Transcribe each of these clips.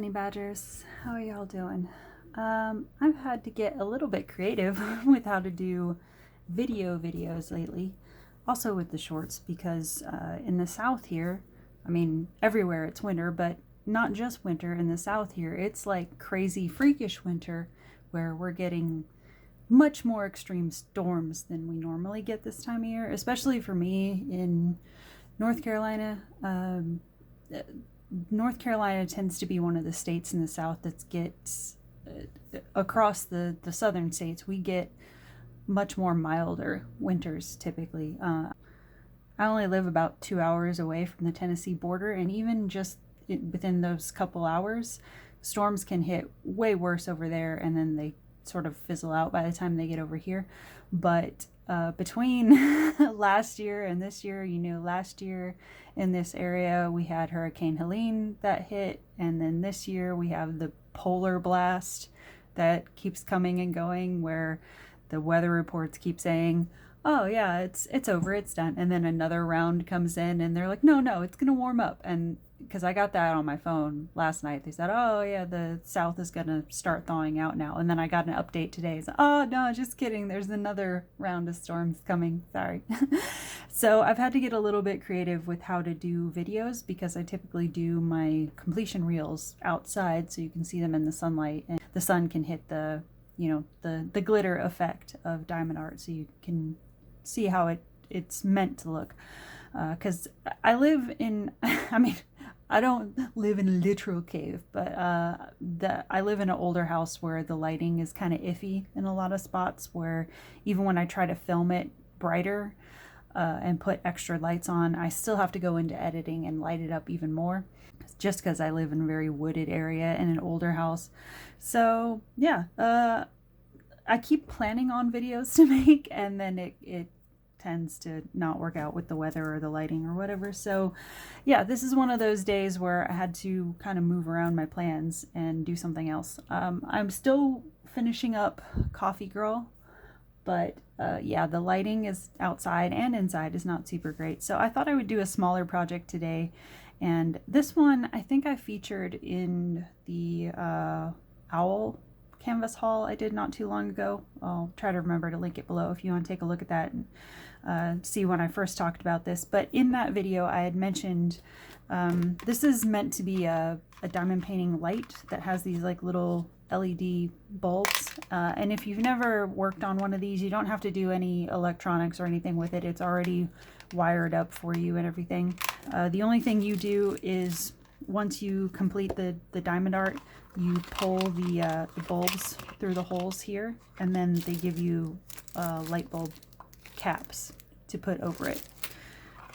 honey badgers, how are y'all doing? I've had to get a little bit creative with how to do videos lately, also with the shorts, because in the south here, I mean everywhere it's winter, but not just winter. In the south here it's like crazy freakish winter where we're getting much more extreme storms than we normally get this time of year, especially for me in North Carolina. North Carolina tends to be one of the states in the South that gets, across the southern states, we get much more milder winters typically. I only live about 2 hours away from the Tennessee border, and even just within those couple hours, storms can hit way worse over there, and then they sort of fizzle out by the time they get over here. But between last year and this year, last year in this area we had Hurricane Helene that hit, and then this year we have the polar blast that keeps coming and going, where the weather reports keep saying, oh yeah, it's over, it's done, and then another round comes in and they're like, no, it's gonna warm up. And because I got that on my phone last night, they said, oh yeah, the south is gonna start thawing out now. And then I got an update today. So, oh no, just kidding, there's another round of storms coming, sorry. So I've had to get a little bit creative with how to do videos, because I typically do my completion reels outside so you can see them in the sunlight, and the sun can hit the the glitter effect of diamond art, so you can see how it's meant to look. Because I live in, I mean, I don't live in a literal cave, but I live in an older house where the lighting is kind of iffy in a lot of spots, where even when I try to film it brighter and put extra lights on, I still have to go into editing and light it up even more, just because I live in a very wooded area in an older house. So yeah, I keep planning on videos to make, and then it tends to not work out with the weather or the lighting or whatever. So yeah, this is one of those days where I had to kind of move around my plans and do something else. I'm still finishing up Coffee Girl, but yeah, the lighting is outside and inside is not super great. So I thought I would do a smaller project today. And this one, I think I featured in the owl canvas haul I did not too long ago. I'll try to remember to link it below if you want to take a look at that and see when I first talked about this. But in that video I had mentioned this is meant to be a diamond painting light that has these like little LED bulbs, and if you've never worked on one of these, you don't have to do any electronics or anything with it. It's already wired up for you and everything. The only thing you do is, once you complete the diamond art, you pull the bulbs through the holes here, and then they give you light bulb caps to put over it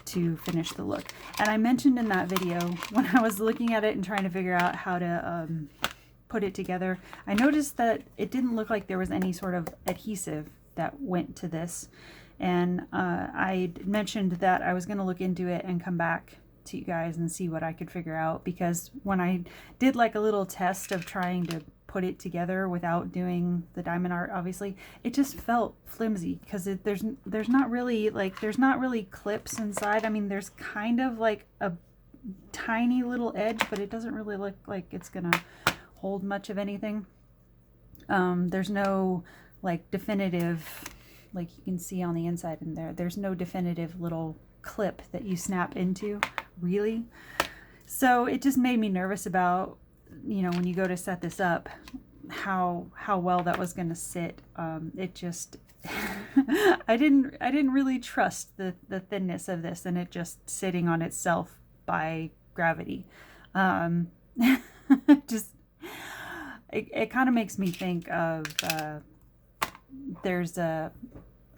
to finish the look. And I mentioned in that video, when I was looking at it and trying to figure out how to put it together, I noticed that it didn't look like there was any sort of adhesive that went to this. And I mentioned that I was going to look into it and come back to you guys and see what I could figure out, because when I did like a little test of trying to put it together without doing the diamond art, obviously it just felt flimsy, because there's not really clips inside. I mean, there's kind of like a tiny little edge, but it doesn't really look like it's gonna hold much of anything. There's no like definitive, like you can see on the inside in there's no definitive little clip that you snap into, really. So it just made me nervous about, when you go to set this up, how well that was going to sit. It just I didn't really trust the thinness of this, and it just sitting on itself by gravity. Just it kind of makes me think of there's a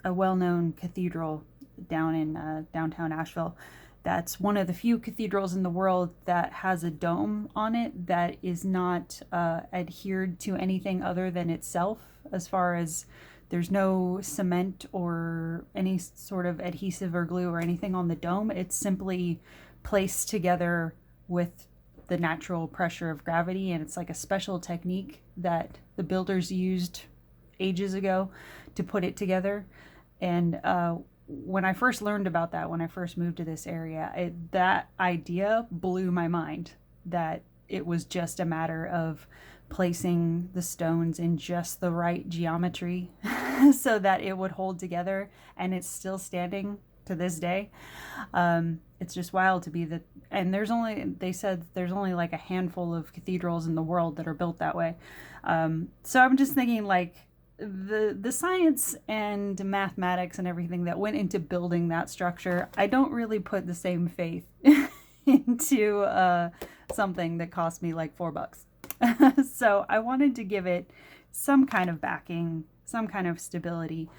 well-known cathedral down in downtown Asheville. That's one of the few cathedrals in the world that has a dome on it that is not adhered to anything other than itself, as far as there's no cement or any sort of adhesive or glue or anything on the dome. It's simply placed together with the natural pressure of gravity, and it's like a special technique that the builders used ages ago to put it together. And when I first learned about that, when I first moved to this area, that idea blew my mind, that it was just a matter of placing the stones in just the right geometry so that it would hold together, and it's still standing to this day. It's just wild to be that. And they said there's only like a handful of cathedrals in the world that are built that way. So I'm just thinking, like, the science and mathematics and everything that went into building that structure, I don't really put the same faith into something that cost me like $4. So I wanted to give it some kind of backing, some kind of stability,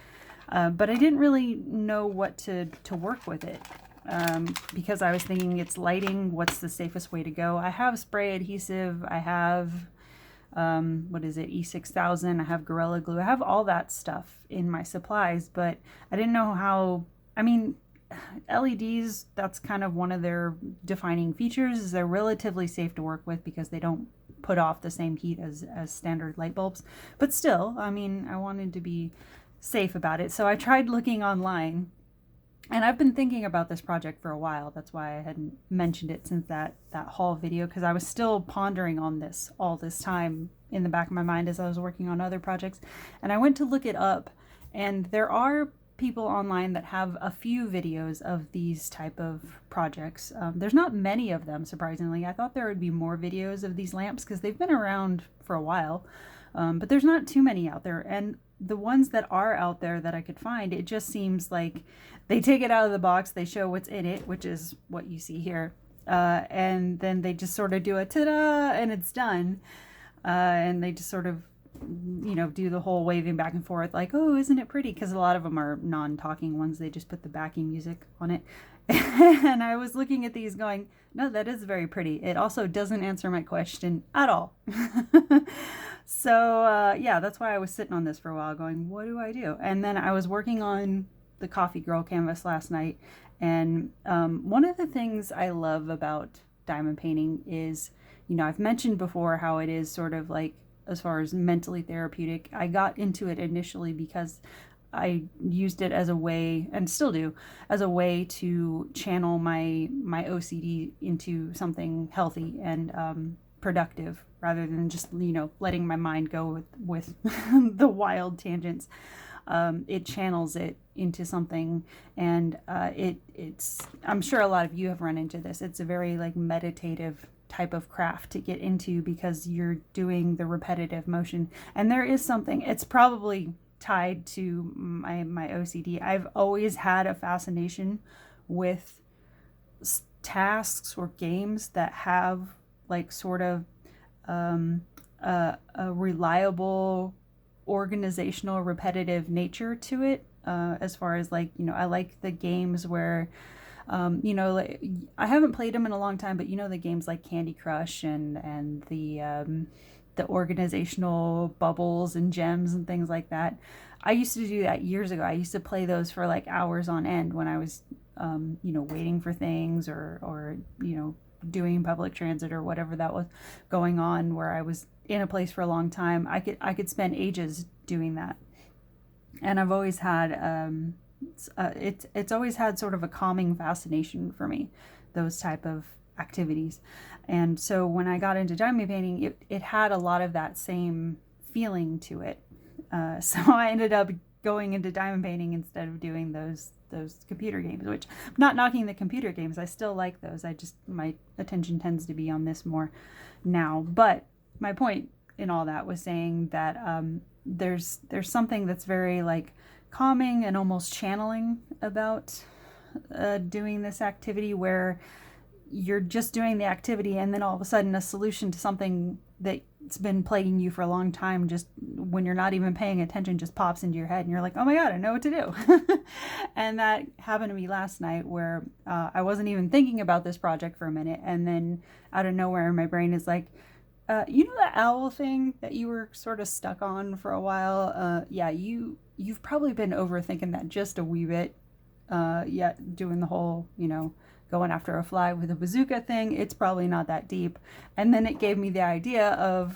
but I didn't really know what to work with it, because I was thinking, it's lighting, what's the safest way to go? I have spray adhesive, I have what is it, E6000, I have Gorilla Glue, I have all that stuff in my supplies, but I didn't know how. I mean, LEDs, that's kind of one of their defining features, is they're relatively safe to work with because they don't put off the same heat as standard light bulbs. But still, I mean, I wanted to be safe about it. So I tried looking online, and I've been thinking about this project for a while. That's why I hadn't mentioned it since that haul video, because I was still pondering on this all this time in the back of my mind as I was working on other projects. And I went to look it up, and there are people online that have a few videos of these type of projects. There's not many of them, surprisingly. I thought there would be more videos of these lamps because they've been around for a while, but there's not too many out there. And the ones that are out there that I could find, it just seems like they take it out of the box, they show what's in it, which is what you see here, and then they just sort of do a ta-da and it's done, and they just sort of, you know, do the whole waving back and forth like, oh, isn't it pretty? Because a lot of them are non-talking ones. They just put the backing music on it. And I was looking at these going, no, that is very pretty. It also doesn't answer my question at all. So yeah, that's why I was sitting on this for a while going, what do I do? And then I was working on the Coffee Girl canvas last night. And one of the things I love about diamond painting is, you know, I've mentioned before how it is sort of like, as far as mentally therapeutic. I got into it initially because I used it as a way, and still do, as a way to channel my OCD into something healthy and productive, rather than just, you know, letting my mind go with the wild tangents. It channels it into something, and it's I'm sure a lot of you have run into this. It's a very like meditative type of craft to get into because you're doing the repetitive motion. And there is something, it's probably tied to my OCD. I've always had a fascination with tasks or games that have like sort of a reliable organizational repetitive nature to it, as far as like, you know, I like the games where you know, like, I haven't played them in a long time, but you know, the games like Candy Crush and the organizational bubbles and gems and things like that. I used to do that years ago. I used to play those for like hours on end when I was, you know, waiting for things or, you know, doing public transit or whatever that was going on, where I was in a place for a long time. I could spend ages doing that. And I've always had, it's always had sort of a calming fascination for me, those type of activities. And so when I got into diamond painting, it had a lot of that same feeling to it. So I ended up going into diamond painting instead of doing those computer games, which I'm not knocking the computer games. I still like those. My attention tends to be on this more now. But my point in all that was saying that there's something that's very like calming and almost channeling about doing this activity, where you're just doing the activity and then all of a sudden a solution to something that's been plaguing you for a long time, just when you're not even paying attention, just pops into your head and you're like, oh my god, I know what to do. And that happened to me last night, where I wasn't even thinking about this project for a minute, and then out of nowhere my brain is like, you know that owl thing that you were sort of stuck on for a while? Yeah, you've probably been overthinking that just a wee bit. Yeah, doing the whole, you know, going after a fly with a bazooka thing. It's probably not that deep. And then it gave me the idea of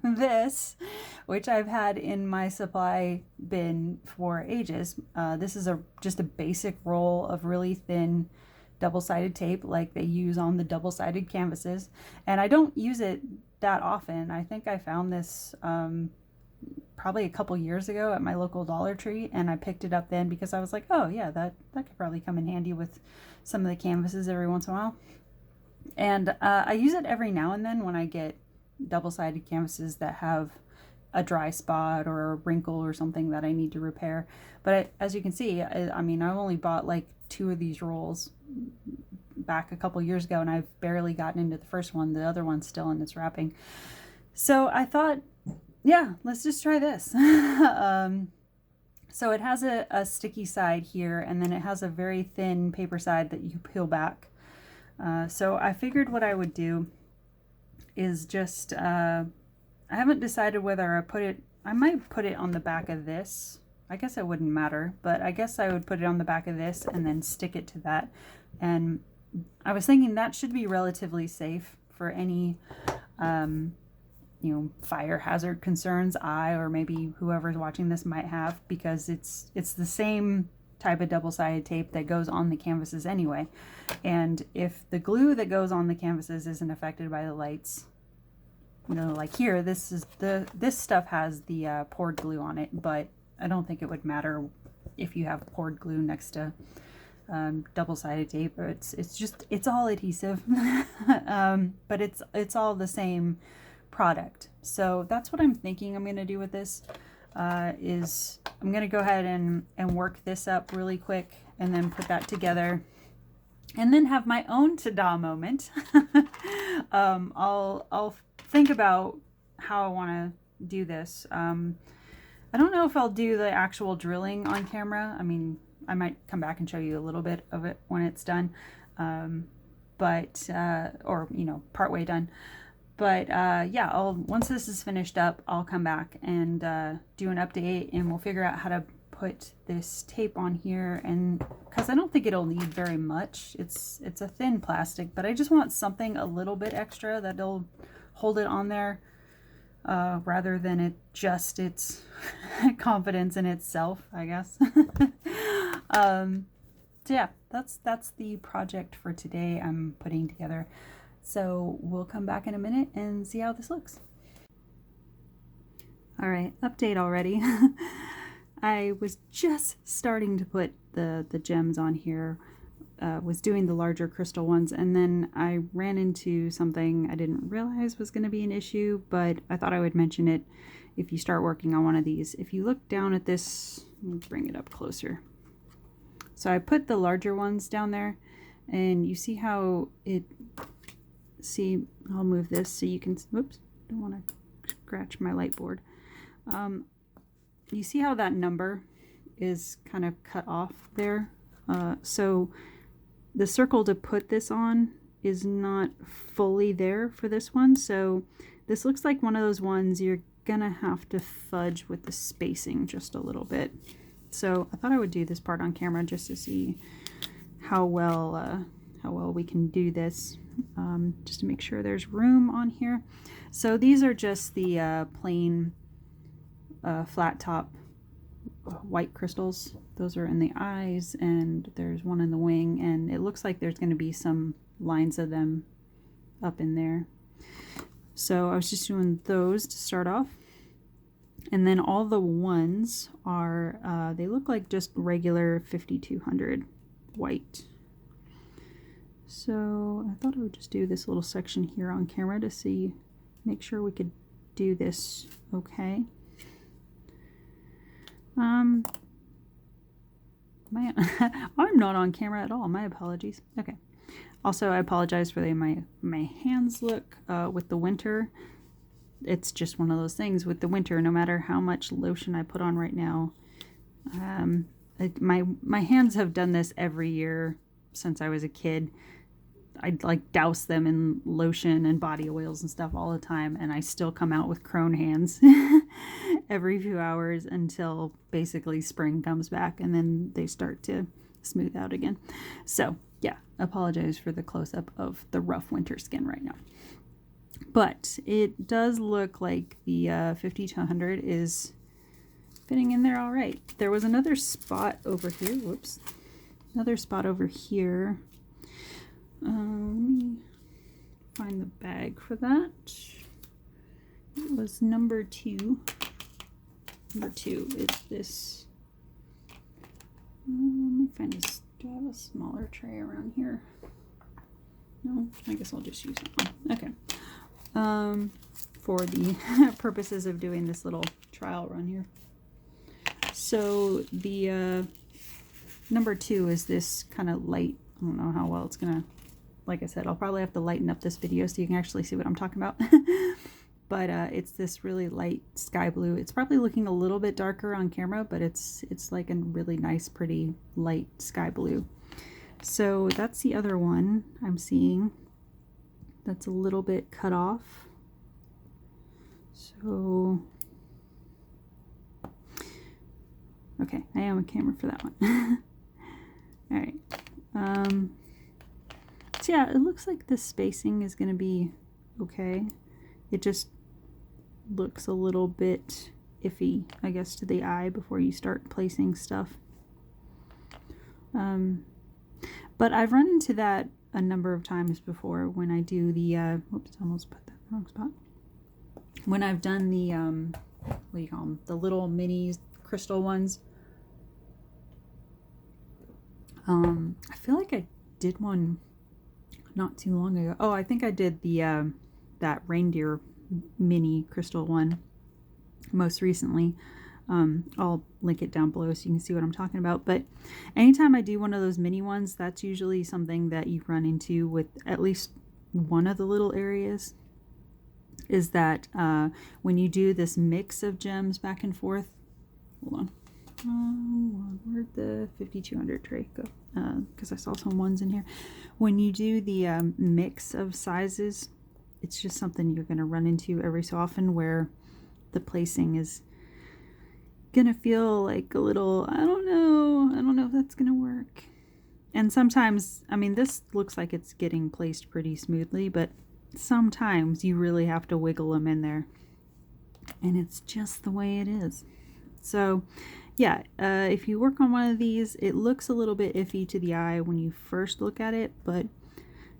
this, which I've had in my supply bin for ages. This is just a basic roll of really thin double-sided tape like they use on the double-sided canvases. And I don't use it that often. I think I found this probably a couple years ago at my local Dollar Tree, and I picked it up then because I was like, oh yeah, that could probably come in handy with some of the canvases every once in a while. And I use it every now and then when I get double-sided canvases that have a dry spot or a wrinkle or something that I need to repair. But as you can see, I mean, I've only bought like 2 of these rolls back a couple years ago, and I've barely gotten into the first one. The other one's still in its wrapping. So I thought, yeah, let's just try this. So it has a sticky side here, and then it has a very thin paper side that you peel back. So I figured what I would do is just, I haven't decided whether I might put it on the back of this. I guess it wouldn't matter, but I guess I would put it on the back of this and then stick it to that. And I was thinking that should be relatively safe for any, fire hazard concerns I or maybe whoever's watching this might have, because it's the same type of double-sided tape that goes on the canvases anyway. And if the glue that goes on the canvases isn't affected by the lights, like here, this stuff has the poured glue on it, but I don't think it would matter if you have poured glue next to double-sided tape. It's all adhesive, but it's all the same product. So that's what I'm thinking I'm going to do with this. Is I'm going to go ahead and work this up really quick and then put that together and then have my own ta-da moment. I'll think about how I want to do this. I don't know if I'll do the actual drilling on camera. I mean, I might come back and show you a little bit of it when it's done, or partway done. But yeah, once this is finished up, I'll come back and do an update, and we'll figure out how to put this tape on here. And because I don't think it'll need very much, it's a thin plastic, but I just want something a little bit extra that'll hold it on there, rather than its confidence in itself, I guess. So yeah, that's the project for today I'm putting together. So we'll come back in a minute and see how this looks. All right, update already. I was just starting to put the gems on here, was doing the larger crystal ones, and then I ran into something I didn't realize was going to be an issue, but I thought I would mention it if you start working on one of these. If you look down at this, let me bring it up closer. So I put the larger ones down there, and you see how I'll move this so you can, whoops, don't want to scratch my light board. You see how that number is kind of cut off there? So the circle to put this on is not fully there for this one. So this looks like one of those ones you're gonna have to fudge with the spacing just a little bit. So I thought I would do this part on camera just to see how well we can do this, just to make sure there's room on here. So these are just the plain flat top white crystals. Those are in the eyes, and there's one in the wing, and it looks like there's going to be some lines of them up in there. So I was just doing those to start off. And then all the ones are, they look like just regular 5200 white. So I thought I would just do this little section here on camera to make sure we could do this okay. I'm not on camera at all. My apologies. Okay. Also, I apologize for the way my hands look with the winter. It's just one of those things with the winter. No matter how much lotion I put on right now, my hands have done this every year since I was a kid. I'd like douse them in lotion and body oils and stuff all the time, and I still come out with crone hands every few hours until basically spring comes back, and then they start to smooth out again. So yeah, apologize for the close-up of the rough winter skin right now. But it does look like the 5200 is fitting in there all right. There was another spot over here. Whoops. Another spot over here. Let me find the bag for that. It was number 2. Number 2 is this. Let me find this. Do I have a smaller tray around here? No, I guess I'll just use that one. Okay. For the purposes of doing this little trial run here. So the number 2 is this kind of light. I don't know how well it's gonna, like I said, I'll probably have to lighten up this video so you can actually see what I'm talking about. But it's this really light sky blue. It's probably looking a little bit darker on camera, but it's like a really nice, pretty light sky blue. So that's the other one I'm seeing that's a little bit cut off. So, okay, I am a camera for that one. All right. So yeah, it looks like the spacing is going to be okay. It just looks a little bit iffy, I guess, to the eye before you start placing stuff. But I've run into that a number of times before when I do the, whoops, I almost put that in the wrong spot. When I've done the, what do you call them? The little mini crystal ones. I feel like I did one not too long ago. Oh, I think I did the, that reindeer mini crystal one most recently. I'll link it down below so you can see what I'm talking about. But anytime I do one of those mini ones, that's usually something that you run into with at least one of the little areas, is that when you do this mix of gems back and forth, hold on, where'd the 5200 tray go? Because I saw some ones in here. When you do the mix of sizes, it's just something you're going to run into every so often where the placing is going to feel like a little, I don't know if that's going to work. And sometimes, I mean, this looks like it's getting placed pretty smoothly, but sometimes you really have to wiggle them in there. And it's just the way it is. So yeah, if you work on one of these, it looks a little bit iffy to the eye when you first look at it, but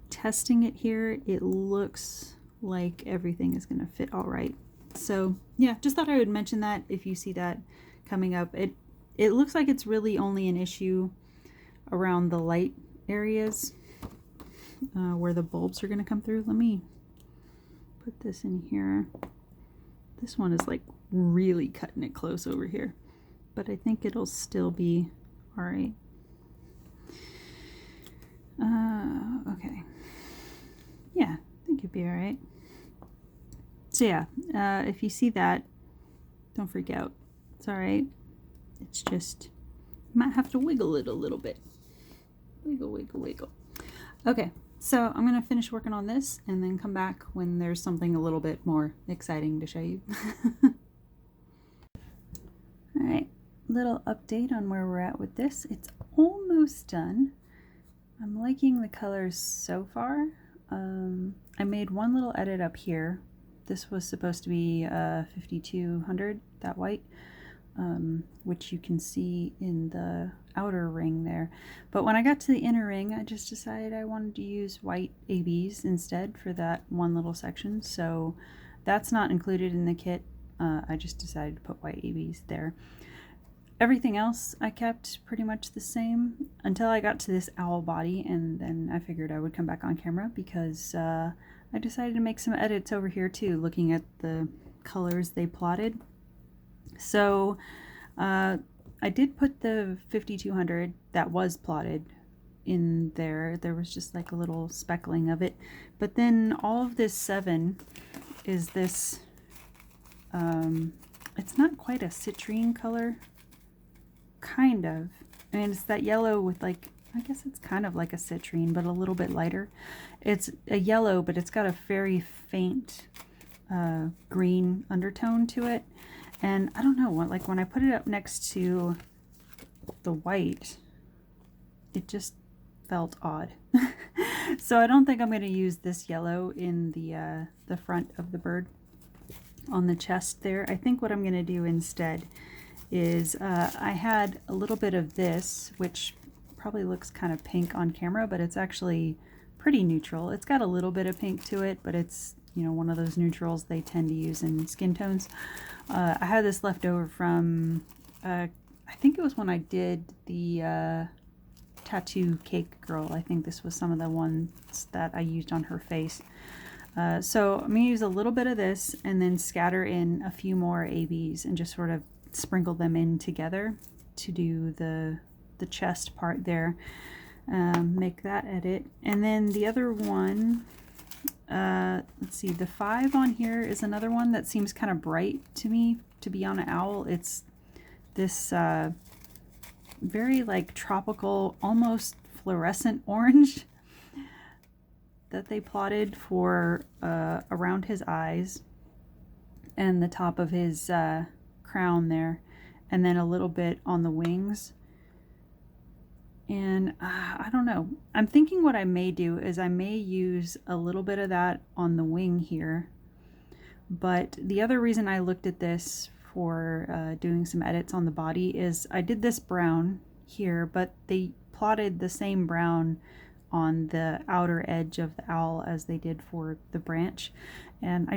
testing it here, it looks like everything is going to fit all right. So yeah, just thought I would mention that if you see that coming up. It looks like it's really only an issue around the light areas where the bulbs are going to come through. Let me put this in here. This one is like really cutting it close over here, but I think it'll still be all right. Okay. Yeah, I think it'd be all right. So yeah, if you see that, don't freak out. It's all right. It's just, you might have to wiggle it a little bit. Wiggle, wiggle, wiggle. Okay, so I'm going to finish working on this and then come back when there's something a little bit more exciting to show you. All right, little update on where we're at with this. It's almost done. I'm liking the colors so far. I made one little edit up here. This was supposed to be 5200, that white, which you can see in the outer ring there. But when I got to the inner ring, I just decided I wanted to use white ABs instead for that one little section. So that's not included in the kit. I just decided to put white ABs there. Everything else I kept pretty much the same until I got to this owl body, and then I figured I would come back on camera because I decided to make some edits over here too, looking at the colors they plotted. So I did put the 5200 that was plotted in there. There was just like a little speckling of it. But then all of this 7 is this, it's not quite a citrine color. Kind of. I mean, it's that yellow with like, I guess it's kind of like a citrine, but a little bit lighter. It's a yellow, but it's got a very faint green undertone to it. And I don't know, like when I put it up next to the white, it just felt odd. So I don't think I'm going to use this yellow in the front of the bird on the chest there. I think what I'm going to do instead is I had a little bit of this, which probably looks kind of pink on camera, but it's actually pretty neutral. It's got a little bit of pink to it, but it's, you know, one of those neutrals they tend to use in skin tones. I had this left over from, I think it was when I did the tattoo cake girl. I think this was some of the ones that I used on her face. So I'm going to use a little bit of this and then scatter in a few more ABs and just sort of sprinkle them in together to do the chest part there. Make that edit. And then the other one, let's see, the 5 on here is another one that seems kind of bright to me to be on an owl. It's this very like tropical, almost fluorescent orange that they plotted for around his eyes and the top of his crown there, and then a little bit on the wings. And I don't know, I'm thinking what I may do is I may use a little bit of that on the wing here. But the other reason I looked at this for doing some edits on the body is I did this brown here, but they plotted the same brown on the outer edge of the owl as they did for the branch. And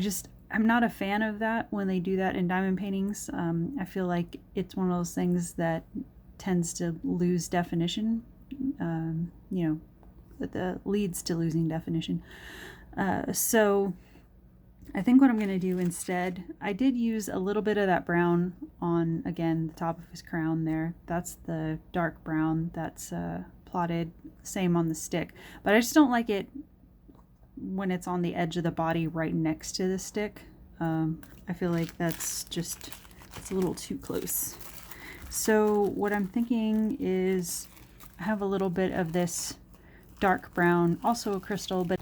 I'm not a fan of that when they do that in diamond paintings. I feel like it's one of those things that tends to lose definition, you know, that leads to losing definition. So I think what I'm going to do instead, I did use a little bit of that brown on, again, the top of his crown there. That's the dark brown that's plotted, same on the stick. But I just don't like it when it's on the edge of the body right next to the stick. I feel like it's a little too close. So what I'm thinking is I have a little bit of this dark brown, also a crystal, but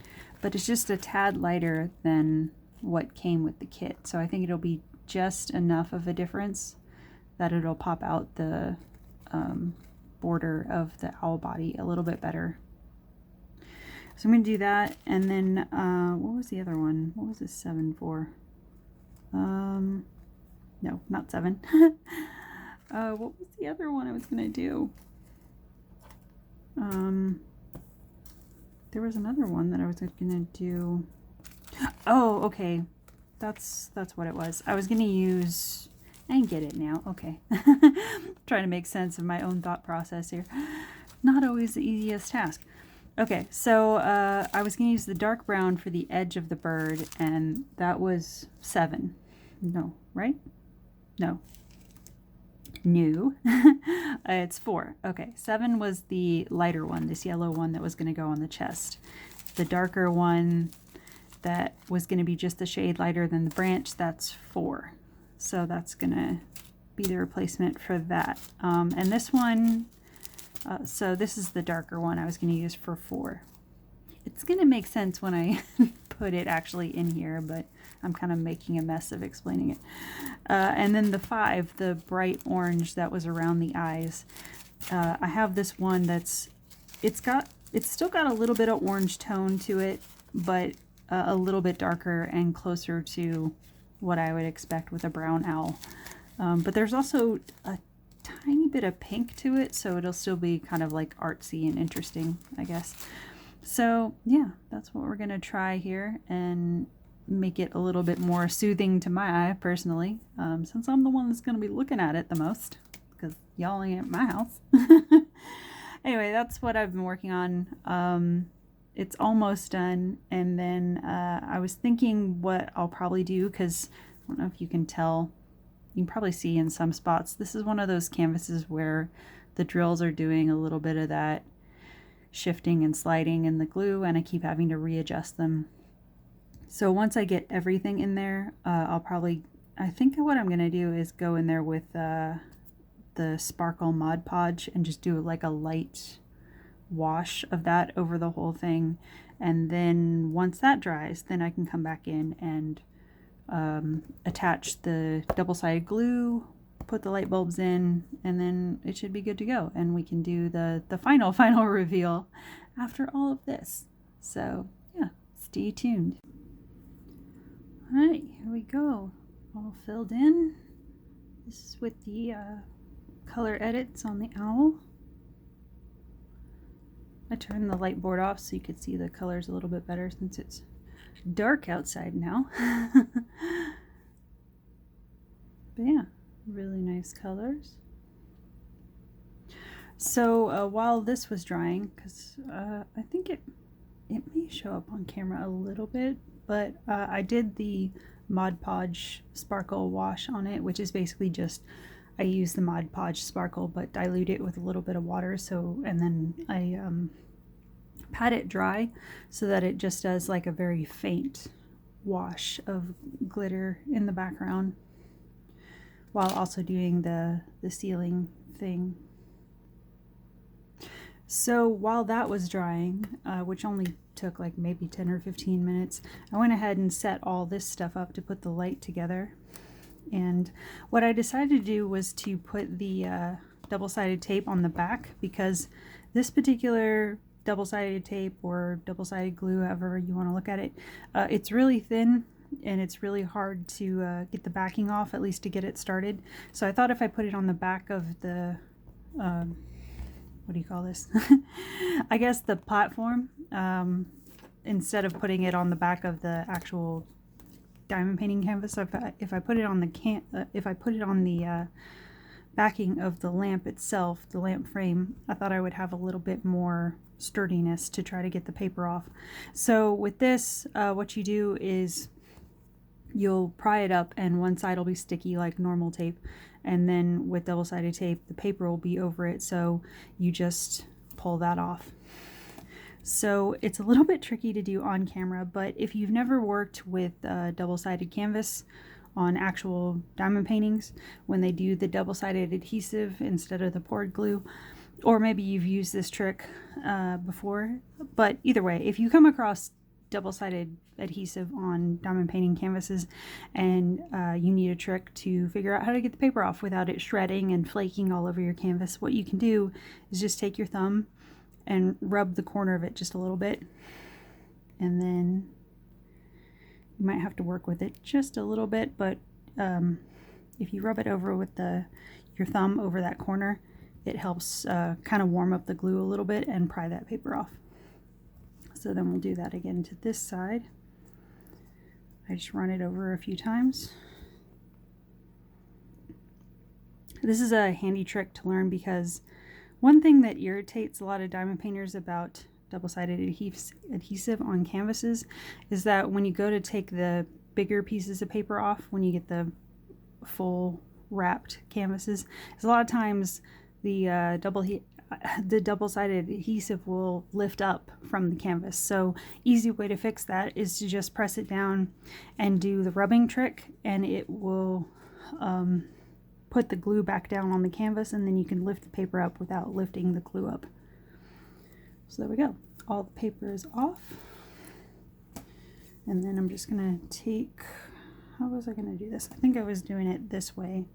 it's just a tad lighter than what came with the kit. So I think it'll be just enough of a difference that it'll pop out the border of the owl body a little bit better. So I'm going to do that, and then what was the other one? What was this 7 for? No, not 7. What was the other one I was going to do? There was another one that I was going to do. Oh, okay. That's what it was. I was going to use... I get it now. Okay. Trying to make sense of my own thought process here. Not always the easiest task. Okay, so I was going to use the dark brown for the edge of the bird, and that was 7. No, right? No. New. It's 4. Okay, 7 was the lighter one, this yellow one that was going to go on the chest. The darker one that was going to be just a shade lighter than the branch, that's 4. So that's going to be the replacement for that. And this one, so this is the darker one I was going to use for 4. It's going to make sense when I put it actually in here, but I'm kind of making a mess of explaining it. And then the 5, the bright orange that was around the eyes. I have this one that's, it's still got a little bit of orange tone to it, but a little bit darker and closer to what I would expect with a brown owl. But there's also a tiny bit of pink to it, so it'll still be kind of like artsy and interesting, I guess. So yeah, that's what we're gonna try here and make it a little bit more soothing to my eye personally, since I'm the one that's gonna be looking at it the most, because y'all ain't at my house. Anyway, that's what I've been working on. It's almost done, and then I was thinking what I'll probably do, because I don't know if you can tell, you can probably see in some spots, this is one of those canvases where the drills are doing a little bit of that shifting and sliding in the glue, and I keep having to readjust them. So once I get everything in there, I think what I'm going to do is go in there with the Sparkle Mod Podge and just do like a light wash of that over the whole thing. And then once that dries, then I can come back in and attach the double-sided glue, put the light bulbs in, and then it should be good to go. And we can do the final reveal after all of this. So yeah, stay tuned. All right, here we go. All filled in. This is with the color edits on the owl. I turned the light board off so you could see the colors a little bit better since it's dark outside now. But yeah, really nice colors. So while this was drying, because I think it may show up on camera a little bit, but I did the Mod Podge Sparkle wash on it, which is basically just I use the Mod Podge Sparkle but dilute it with a little bit of water, so, and then I pat it dry so that it just does like a very faint wash of glitter in the background while also doing the sealing thing. So while that was drying, which only took like maybe 10 or 15 minutes, I went ahead and set all this stuff up to put the light together. And what I decided to do was to put the double-sided tape on the back, because this particular double-sided tape or double-sided glue, however you want to look at it, it's really thin and it's really hard to get the backing off, at least to get it started. So I thought if I put it on the back of the what do you call this? I guess the platform, instead of putting it on the back of the actual diamond painting canvas. So if I put it on the backing of the lamp itself, the lamp frame, I thought I would have a little bit more sturdiness to try to get the paper off. So with this, what you do is you'll pry it up and one side will be sticky like normal tape, and then with double-sided tape the paper will be over it, so you just pull that off. So it's a little bit tricky to do on camera, but if you've never worked with double-sided canvas on actual diamond paintings, when they do the double-sided adhesive instead of the poured glue, or maybe you've used this trick before, but either way, if you come across double-sided adhesive on diamond painting canvases and you need a trick to figure out how to get the paper off without it shredding and flaking all over your canvas, what you can do is just take your thumb and rub the corner of it just a little bit, and then you might have to work with it just a little bit, but if you rub it over with your thumb over that corner, it helps kind of warm up the glue a little bit and pry that paper off. So then we'll do that again to this side. I just run it over a few times. This is a handy trick to learn, because one thing that irritates a lot of diamond painters about double-sided adhesive on canvases is that when you go to take the bigger pieces of paper off, when you get the full wrapped canvases, is a lot of times the double-sided adhesive will lift up from the canvas. So easy way to fix that is to just press it down and do the rubbing trick, and it will put the glue back down on the canvas, and then you can lift the paper up without lifting the glue up. So there we go. All the paper is off. And then I'm just gonna take, how was I gonna do this? I think I was doing it this way.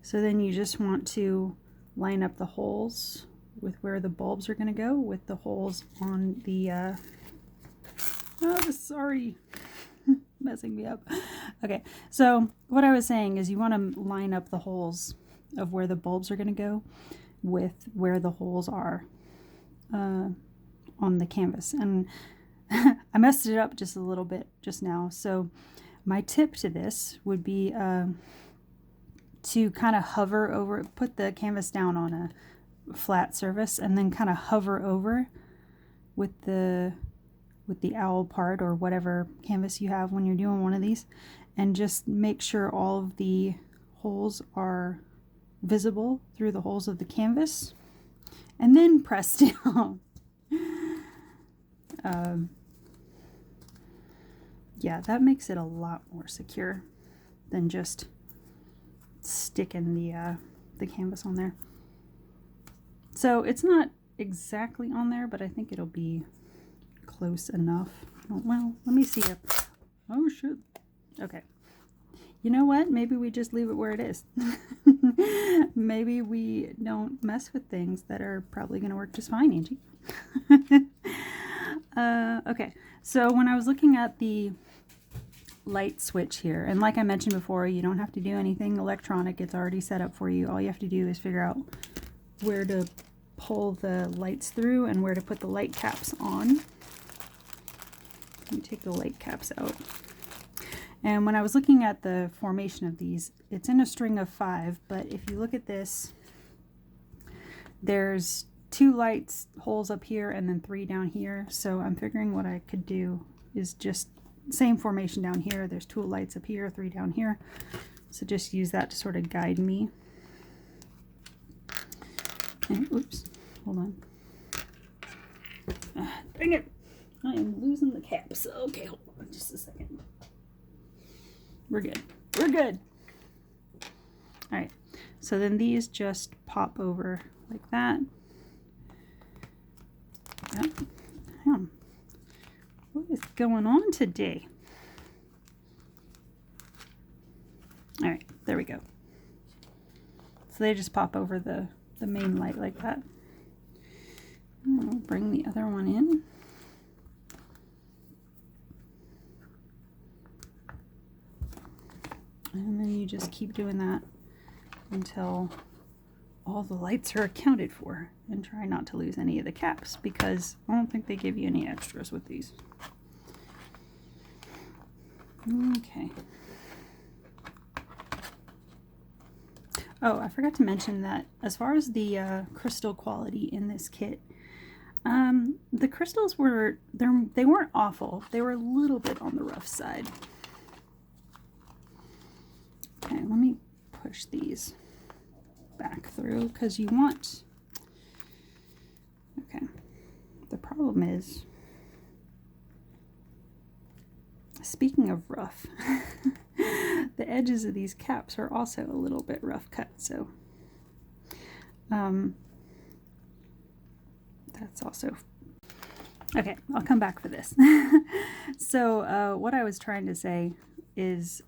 So then you just want to line up the holes with where the bulbs are going to go with the holes on the oh, sorry, messing me up. Okay, so what I was saying is you want to line up the holes of where the bulbs are going to go with where the holes are on the canvas, and I messed it up just a little bit just now. So my tip to this would be to kind of hover over, put the canvas down on a flat surface and then kind of hover over with the owl part or whatever canvas you have when you're doing one of these, and just make sure all of the holes are visible through the holes of the canvas, and then press down. Yeah, that makes it a lot more secure than just sticking the canvas on there. So it's not exactly on there, but I think it'll be close enough. Well, let me see if, oh shit. Okay. You know what? Maybe we just leave it where it is. Maybe we don't mess with things that are probably going to work just fine, Angie. Okay, so when I was looking at the light switch here, and like I mentioned before, you don't have to do anything electronic. It's already set up for you. All you have to do is figure out where to pull the lights through and where to put the light caps on. Let me take the light caps out. And when I was looking at the formation of these, it's in a string of 5, but if you look at this, there's 2 lights holes up here and then 3 down here. So I'm figuring what I could do is just same formation down here. There's 2 lights up here, 3 down here. So just use that to sort of guide me. And, oops, hold on. Dang it, I am losing the caps. Okay, hold on just a second. We're good. We're good. All right, so then these just pop over like that. Yep. What is going on today? All right, there we go. So they just pop over the main light like that. I'll bring the other one in. And then you just keep doing that until all the lights are accounted for, and try not to lose any of the caps because I don't think they give you any extras with these. Okay. Oh, I forgot to mention that as far as the crystal quality in this kit, the crystals were, they weren't awful. They were a little bit on the rough side. Okay, let me push these back through because you want, okay, the problem is, speaking of rough, the edges of these caps are also a little bit rough cut, so that's also, okay, I'll come back for this. So what I was trying to say is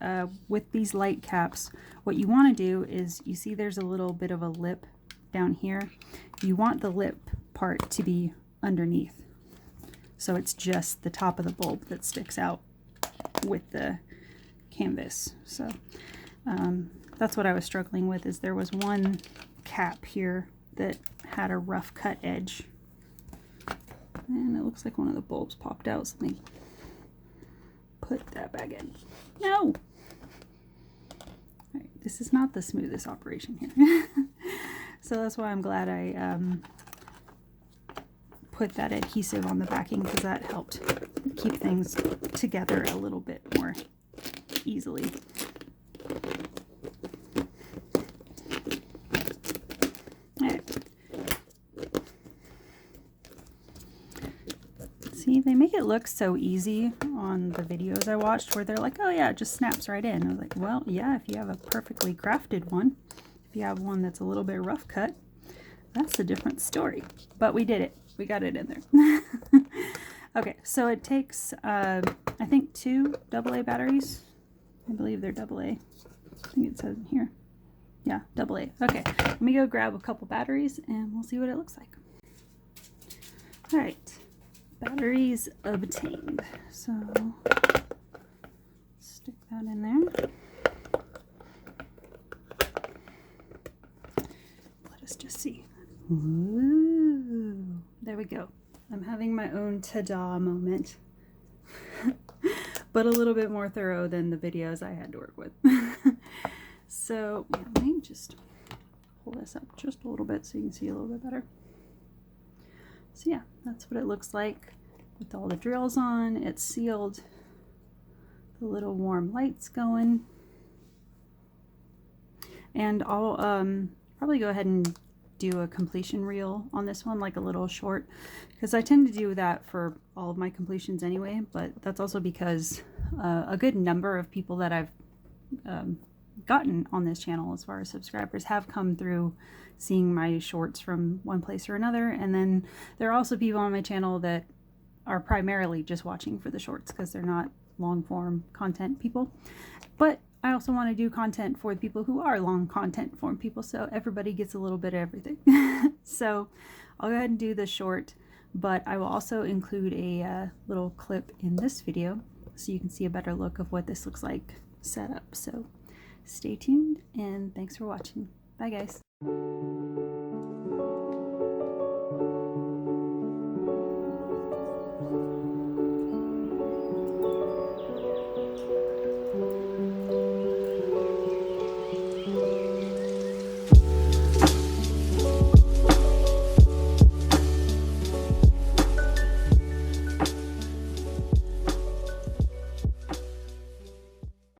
with these light caps, what you want to do is, you see there's a little bit of a lip down here. You want the lip part to be underneath, so it's just the top of the bulb that sticks out with the canvas. So that's what I was struggling with, is there was one cap here that had a rough cut edge, and it looks like one of the bulbs popped out, so let me put that back in. No! All right, this is not the smoothest operation here. So that's why I'm glad I put that adhesive on the backing, because that helped keep things together a little bit more easily. All right. See, they make it look so easy on the videos I watched where they're like, oh yeah, it just snaps right in. I was like, well, yeah, if you have a perfectly crafted one, if you have one that's a little bit rough cut, that's a different story. But we did it. We got it in there. Okay, so it takes, I think 2 AA batteries. I believe they're AA. I think it says in here. Yeah, AA. Okay, let me go grab a couple batteries and we'll see what it looks like. All right. Batteries obtained. So stick that in there. Let us just see. Ooh, there we go. I'm having my own ta-da moment, but a little bit more thorough than the videos I had to work with. So yeah, let me just pull this up just a little bit so you can see a little bit better. So yeah, that's what it looks like with all the drills on. It's sealed. The little warm lights going. And I'll probably go ahead and do a completion reel on this one, like a little short, because I tend to do that for all of my completions anyway, but that's also because a good number of people that I've gotten on this channel as far as subscribers have come through seeing my shorts from one place or another, and then there are also people on my channel that are primarily just watching for the shorts because they're not long form content people. But I also want to do content for the people who are long content form people, so everybody gets a little bit of everything. So I'll go ahead and do the short, but I will also include a little clip in this video so you can see a better look of what this looks like set up. So stay tuned and thanks for watching. Bye guys.